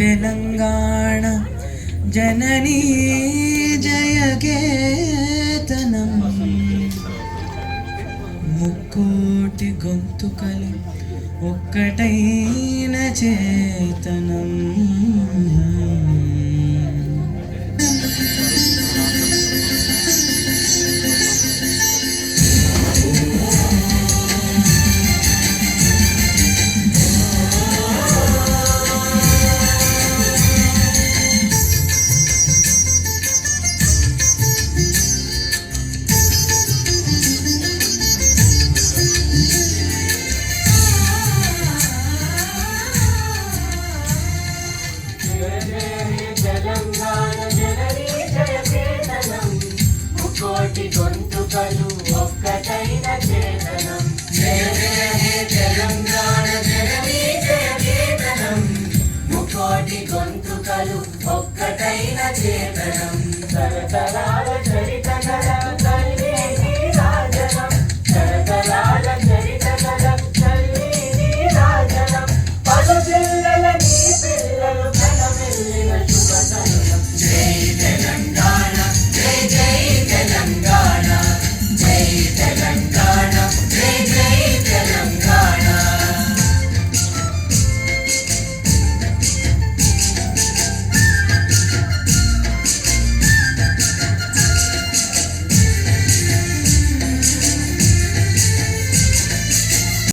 తెలంగాణ జననీ జయకేతనం ముక్కోటి గొంతుకలు ఒక్కటైన చేతనం గొంతుకలు ఒక్కటైన చేతనం జయ జయ హే తెలంగాణ జననీ జయ కేతనం ముకోటి గొంతుకలు ఒక్కటైన చేతనం తరతరాల చరిత